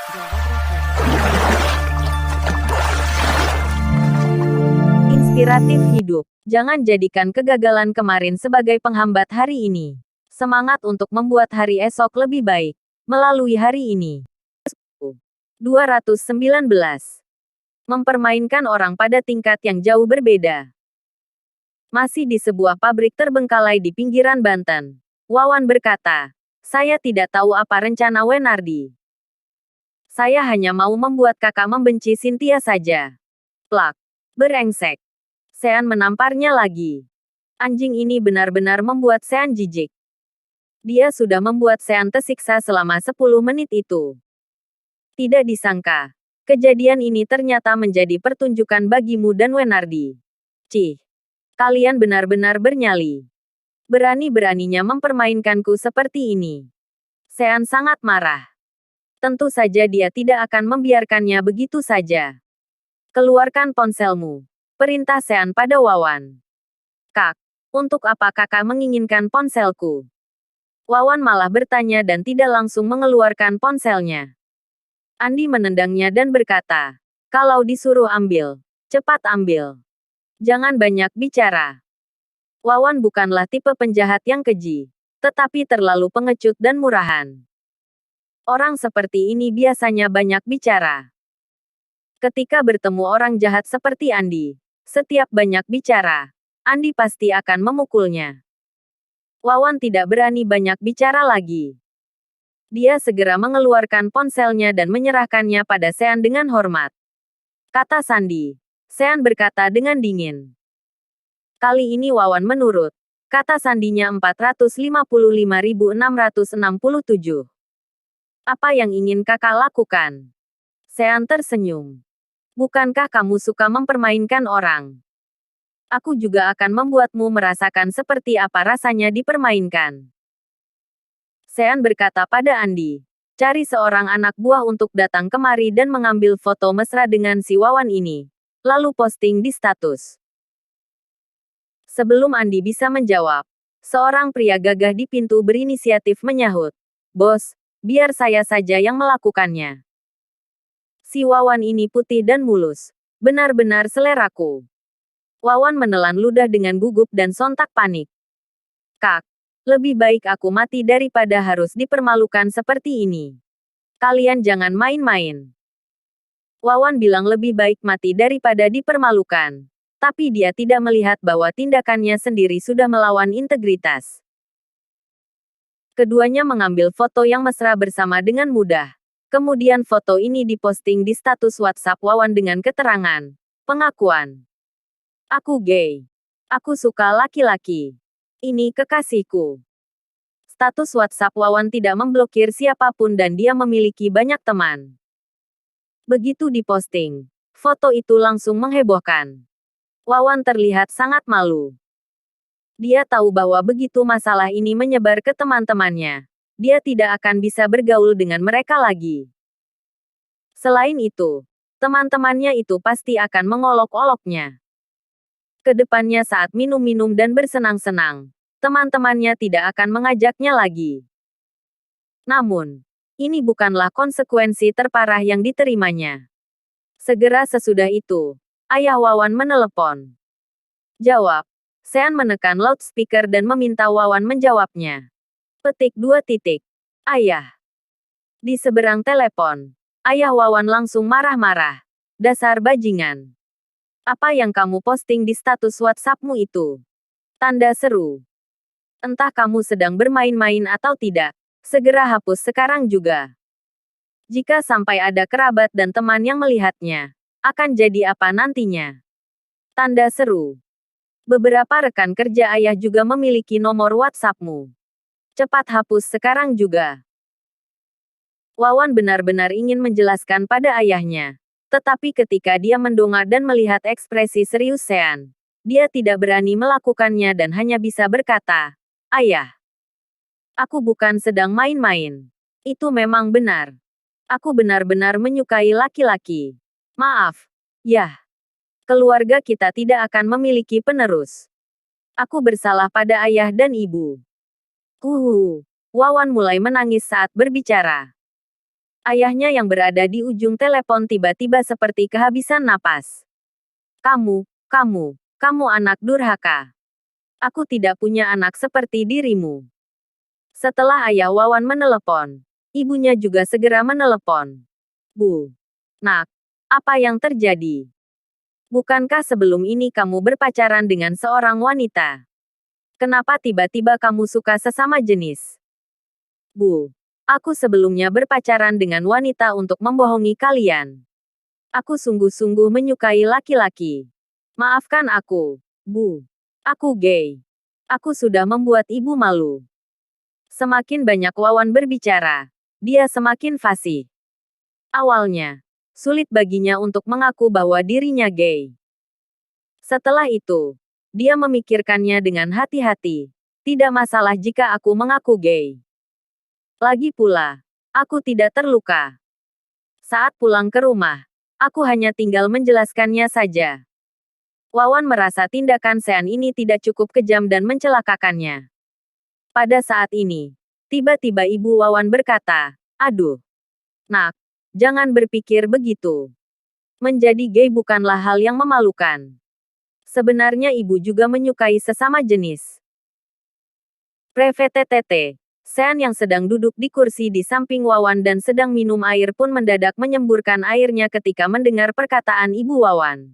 Jaga Brooklyn. Inspiratif hidup. Jangan jadikan kegagalan kemarin sebagai penghambat hari ini. Semangat untuk membuat hari esok lebih baik. Melalui hari ini. 219. Mempermainkan orang pada tingkat yang jauh berbeda. Masih di sebuah pabrik terbengkalai di pinggiran Banten. Wawan berkata, saya tidak tahu apa rencana Wenardi. Saya hanya mau membuat kakak membenci Cynthia saja. Plak. Berengsek. Sean menamparnya lagi. Anjing ini benar-benar membuat Sean jijik. Dia sudah membuat Sean tersiksa selama 10 menit itu. Tidak disangka. Kejadian ini ternyata menjadi pertunjukan bagimu dan Wenardi. Cih. Kalian benar-benar bernyali. Berani-beraninya mempermainkanku seperti ini. Sean sangat marah. Tentu saja dia tidak akan membiarkannya begitu saja. Keluarkan ponselmu. Perintah Sean pada Wawan. Kak, untuk apa kakak menginginkan ponselku? Wawan malah bertanya dan tidak langsung mengeluarkan ponselnya. Andi menendangnya dan berkata, kalau disuruh ambil, cepat ambil. Jangan banyak bicara. Wawan bukanlah tipe penjahat yang keji, tetapi terlalu pengecut dan murahan. Orang seperti ini biasanya banyak bicara. Ketika bertemu orang jahat seperti Andi, setiap banyak bicara, Andi pasti akan memukulnya. Wawan tidak berani banyak bicara lagi. Dia segera mengeluarkan ponselnya dan menyerahkannya pada Sean dengan hormat. Kata Sandi. Sean berkata dengan dingin. Kali ini Wawan menurut. Kata sandinya 455.667. Apa yang ingin kakak lakukan? Sean tersenyum. Bukankah kamu suka mempermainkan orang? Aku juga akan membuatmu merasakan seperti apa rasanya dipermainkan. Sean berkata pada Andi. Cari seorang anak buah untuk datang kemari dan mengambil foto mesra dengan si Wawan ini. Lalu posting di status. Sebelum Andi bisa menjawab, seorang pria gagah di pintu berinisiatif menyahut. Bos, biar saya saja yang melakukannya. Si Wawan ini putih dan mulus. Benar-benar seleraku. Wawan menelan ludah dengan gugup dan sontak panik. Kak, lebih baik aku mati daripada harus dipermalukan seperti ini. Kalian jangan main-main. Wawan bilang lebih baik mati daripada dipermalukan. Tapi dia tidak melihat bahwa tindakannya sendiri sudah melawan integritas. Keduanya mengambil foto yang mesra bersama dengan mudah. Kemudian foto ini diposting di status WhatsApp Wawan dengan keterangan. Pengakuan. Aku gay. Aku suka laki-laki. Ini kekasihku. Status WhatsApp Wawan tidak memblokir siapapun dan dia memiliki banyak teman. Begitu diposting, foto itu langsung menghebohkan. Wawan terlihat sangat malu. Dia tahu bahwa begitu masalah ini menyebar ke teman-temannya, dia tidak akan bisa bergaul dengan mereka lagi. Selain itu, teman-temannya itu pasti akan mengolok-oloknya. Kedepannya saat minum-minum dan bersenang-senang, teman-temannya tidak akan mengajaknya lagi. Namun, ini bukanlah konsekuensi terparah yang diterimanya. Segera sesudah itu, ayah Wawan menelepon. Jawab. Sean menekan loudspeaker dan meminta Wawan menjawabnya. Petik 2 titik. Ayah. Di seberang telepon, ayah Wawan langsung marah-marah. Dasar bajingan. Apa yang kamu posting di status WhatsApp-mu itu? Tanda seru. Entah kamu sedang bermain-main atau tidak, segera hapus sekarang juga. Jika sampai ada kerabat dan teman yang melihatnya, akan jadi apa nantinya? Tanda seru. Beberapa rekan kerja ayah juga memiliki nomor WhatsApp-mu. Cepat hapus sekarang juga. Wawan benar-benar ingin menjelaskan pada ayahnya. Tetapi ketika dia mendongak dan melihat ekspresi serius Sean, dia tidak berani melakukannya dan hanya bisa berkata, Ayah, aku bukan sedang main-main. Itu memang benar. Aku benar-benar menyukai laki-laki. Maaf. Yah. Keluarga kita tidak akan memiliki penerus. Aku bersalah pada ayah dan ibu. Wawan mulai menangis saat berbicara. Ayahnya yang berada di ujung telepon tiba-tiba seperti kehabisan napas. Kamu anak durhaka. Aku tidak punya anak seperti dirimu. Setelah ayah Wawan menelepon, ibunya juga segera menelepon. Bu, nak, apa yang terjadi? Bukankah sebelum ini kamu berpacaran dengan seorang wanita? Kenapa tiba-tiba kamu suka sesama jenis? Bu, aku sebelumnya berpacaran dengan wanita untuk membohongi kalian. Aku sungguh-sungguh menyukai laki-laki. Maafkan aku, Bu. Aku gay. Aku sudah membuat ibu malu. Semakin banyak Wawan berbicara, dia semakin fasih. Awalnya, sulit baginya untuk mengaku bahwa dirinya gay. Setelah itu, dia memikirkannya dengan hati-hati. Tidak masalah jika aku mengaku gay. Lagi pula, aku tidak terluka. Saat pulang ke rumah, aku hanya tinggal menjelaskannya saja. Wawan merasa tindakan Sean ini tidak cukup kejam dan mencelakakannya. Pada saat ini, tiba-tiba ibu Wawan berkata, "Aduh, nak, jangan berpikir begitu. Menjadi gay bukanlah hal yang memalukan. Sebenarnya ibu juga menyukai sesama jenis." Prevtt, Sean yang sedang duduk di kursi di samping Wawan dan sedang minum air pun mendadak menyemburkan airnya ketika mendengar perkataan ibu Wawan.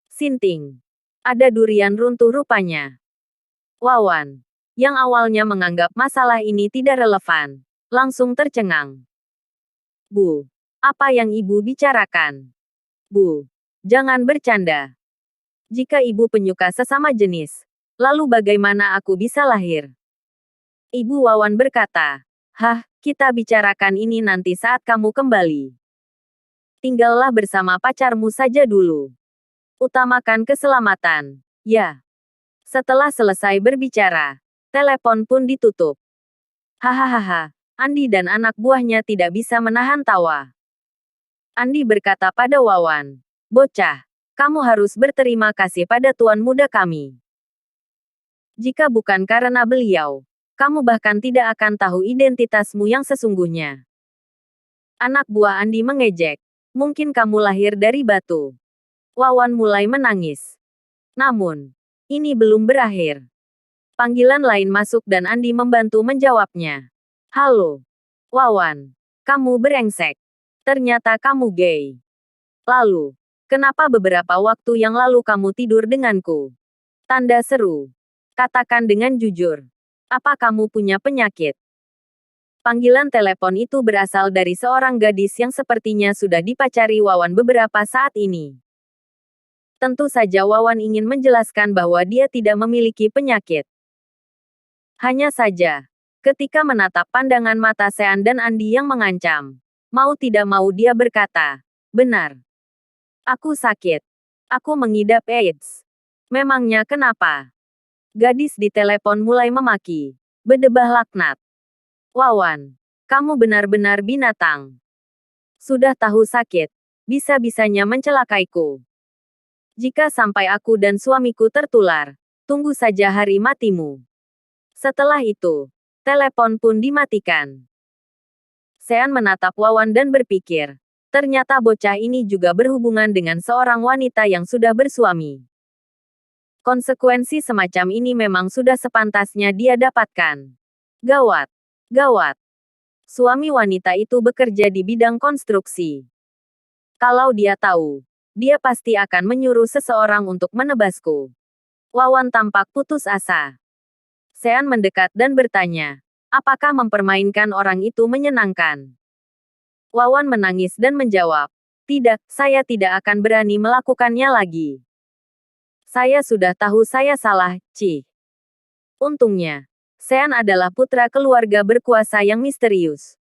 Sinting. Ada durian runtuh rupanya. Wawan, yang awalnya menganggap masalah ini tidak relevan, langsung tercengang. Bu, apa yang ibu bicarakan? Bu, jangan bercanda. Jika ibu penyuka sesama jenis, lalu bagaimana aku bisa lahir? Ibu Wawan berkata, "Hah, kita bicarakan ini nanti saat kamu kembali. Tinggallah bersama pacarmu saja dulu. Utamakan keselamatan, ya." Setelah selesai berbicara, telepon pun ditutup. Hahaha, Andi dan anak buahnya tidak bisa menahan tawa. Andi berkata pada Wawan, "Bocah, kamu harus berterima kasih pada tuan muda kami. Jika bukan karena beliau, kamu bahkan tidak akan tahu identitasmu yang sesungguhnya." Anak buah Andi mengejek, "Mungkin kamu lahir dari batu." Wawan mulai menangis. Namun, ini belum berakhir. Panggilan lain masuk dan Andi membantu menjawabnya. "Halo, Wawan. Kamu brengsek. Ternyata kamu gay. Lalu, kenapa beberapa waktu yang lalu kamu tidur denganku?" Tanda seru. "Katakan dengan jujur. Apa kamu punya penyakit?" Panggilan telepon itu berasal dari seorang gadis yang sepertinya sudah dipacari Wawan beberapa saat ini. Tentu saja Wawan ingin menjelaskan bahwa dia tidak memiliki penyakit. Hanya saja, ketika menatap pandangan mata Sean dan Andi yang mengancam, mau tidak mau dia berkata, "Benar. Aku sakit. Aku mengidap AIDS." "Memangnya kenapa?" Gadis di telepon mulai memaki. "Bedebah laknat. Wawan, kamu benar-benar binatang. Sudah tahu sakit, bisa-bisanya mencelakaiku. Jika sampai aku dan suamiku tertular, tunggu saja hari matimu." Setelah itu, telepon pun dimatikan. Sean menatap Wawan dan berpikir, ternyata bocah ini juga berhubungan dengan seorang wanita yang sudah bersuami. Konsekuensi semacam ini memang sudah sepantasnya dia dapatkan. Gawat. Gawat. Suami wanita itu bekerja di bidang konstruksi. Kalau dia tahu, dia pasti akan menyuruh seseorang untuk menebasku. Wawan tampak putus asa. Sean mendekat dan bertanya, "Apakah mempermainkan orang itu menyenangkan?" Wawan menangis dan menjawab, "Tidak, saya tidak akan berani melakukannya lagi. Saya sudah tahu saya salah, Cih." Untungnya, Sean adalah putra keluarga berkuasa yang misterius.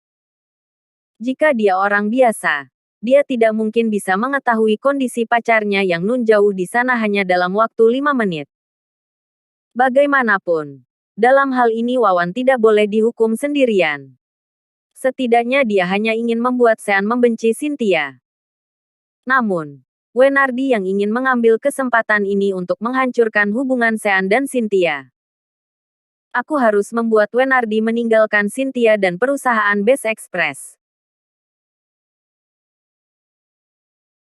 Jika dia orang biasa, dia tidak mungkin bisa mengetahui kondisi pacarnya yang nun jauh di sana hanya dalam waktu 5 menit. Bagaimanapun, dalam hal ini Wawan tidak boleh dihukum sendirian. Setidaknya dia hanya ingin membuat Sean membenci Cynthia. Namun, Wenardi yang ingin mengambil kesempatan ini untuk menghancurkan hubungan Sean dan Cynthia. "Aku harus membuat Wenardi meninggalkan Cynthia dan perusahaan Best Express.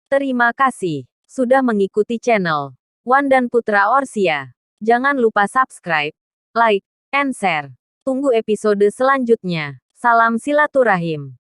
Terima kasih sudah mengikuti channel Wan dan Putra Orsia. Jangan lupa subscribe, like, and share. Tunggu episode selanjutnya. Salam silaturahim.